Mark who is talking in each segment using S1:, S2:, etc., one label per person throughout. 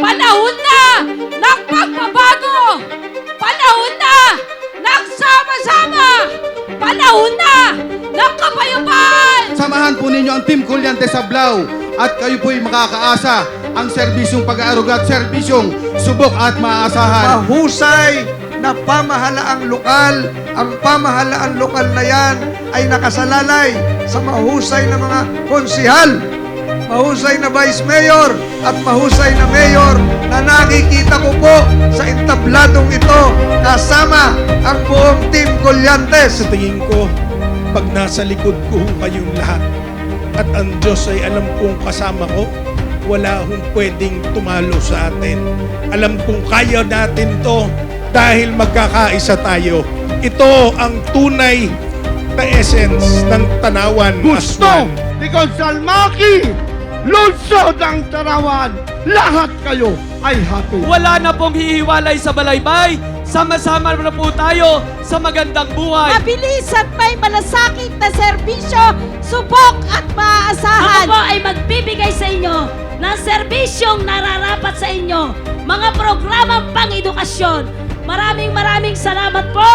S1: Panahon na ng pagbabago! Panahon na ng sama-sama! Panahon na ng kapayapaan!
S2: Samahan po ninyo ang Team Kulyante Sablao at kayo po'y makakaasa ang serbisyong pag-aaruga at serbisyong subok at maaasahan.
S3: Mahusay na pamahalaang lokal. Ang pamahalaang lokal na yan ay nakasalalay sa mahusay na mga konsihal, mahusay na vice mayor at mahusay na mayor na nakikita ko po sa entabladong ito kasama ang buong Team Colyantes.
S4: Sa tingin ko, pag nasa likod ko kayong lahat at ang Diyos ay alam kong kasama ko, wala hong pwedeng tumalo sa atin. Alam kong kaya natin to dahil magkakaisa tayo. Ito ang tunay na essence ng Tanawan
S5: Gusto
S4: Aswan.
S5: ni Gonzalmaki, lungsod ng Tanawan, lahat kayo ay happy.
S6: Wala na pong hihiwalay sa balaybay. Sama-sama na po tayo sa magandang buhay.
S1: Mabilis at may malasakit na serbisyo, subok at maaasahan.
S7: Ako po ay magbibigay sa inyo ng serbisyong nararapat sa inyo. Mga programang pang-edukasyon. Maraming salamat po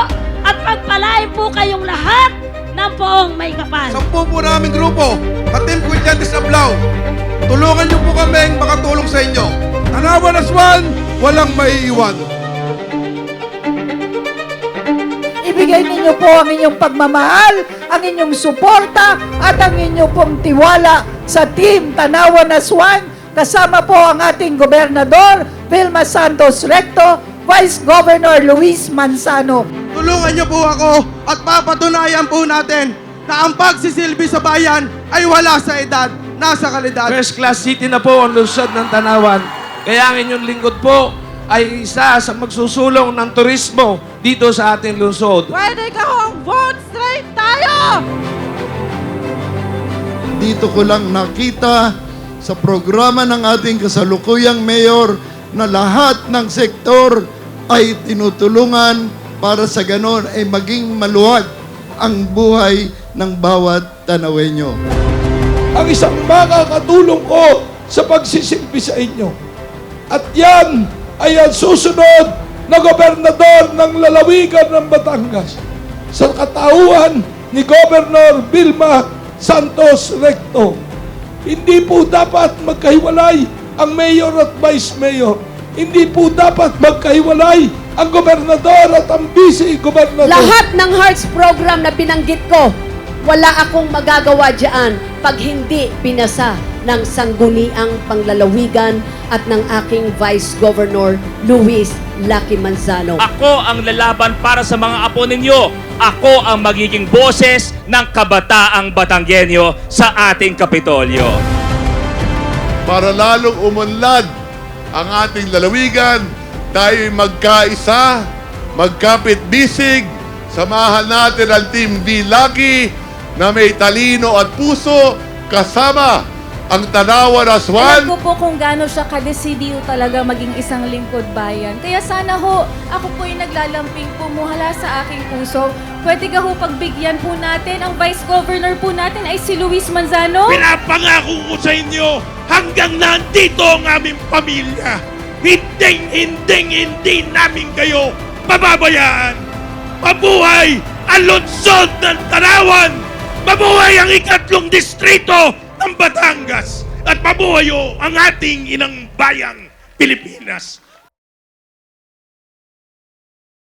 S7: at pagpalain po kayong lahat ng poong may kapal.
S2: 10 po naming grupo, at Team Kulyante Sablao. Tulungan niyo po kaming makatulong sa inyo. Tanawan Aswan, walang maiiwan.
S8: Ibigay ninyo po ang inyong pagmamahal, ang inyong suporta, at ang inyong pong tiwala sa Team Tanawan Aswan. Kasama po ang ating Gobernador, Vilma Santos Recto, Vice Governor Luis Manzano.
S2: Tulungan niyo po ako at papatunayan po natin na ang pagsisilbi sa bayan ay wala sa edad, nasa kalidad.
S3: First class city na po ang lungsod ng Tanawan. Kaya ang inyong lingkod po ay isa sa magsusulong ng turismo dito sa ating lungsod.
S1: Pwede ka hong vote straight tayo!
S9: Dito ko lang nakita sa programa ng ating kasalukuyang mayor na lahat ng sektor ay tinutulungan para sa ganon ay maging maluwag ang buhay ng bawat Tanawenyo.
S4: Ang isang makakatulong ko sa pagsisilbi sa inyo. At yan ay ang susunod na gobernador ng lalawigan ng Batangas sa katauhan ni Governor Vilma Santos Recto. Hindi po dapat magkahiwalay ang mayor at vice mayor. Hindi po dapat magkahiwalay ang gobernador at ang vice-gobernador.
S10: Lahat ng Hearts program na binanggit ko, wala akong magagawa dyan pag hindi pinasa ng sangguniang panglalawigan at ng aking Vice Governor Luis Lucky Manzano.
S11: Ako ang lalaban para sa mga apo ninyo. Ako ang magiging boses ng kabataang Batanggenyo sa ating Kapitolyo.
S5: Para lalong umunlad ang ating lalawigan, tayo'y magkaisa, magkapit-bisig, samahan natin ang Team V Lucky na may talino at puso kasama ang Tanawan Aswan.
S12: Alam ko po kung gaano siya kadesidiyo talaga maging isang lingkod bayan. Kaya sana ho, ako po yung naglalamping pumuhala sa aking puso. Pwede ka ho pagbigyan po natin, ang Vice Governor po natin ay si Luis Manzano.
S4: Pinapangako ko sa inyo hanggang nandito ang aming pamilya. Hindi namin kayo pababayaan. Mabuhay ang lungsod ng Tanawan! Mabuhay ang ikatlong distrito ng Batangas! At mabuhay ang ating inang bayang Pilipinas!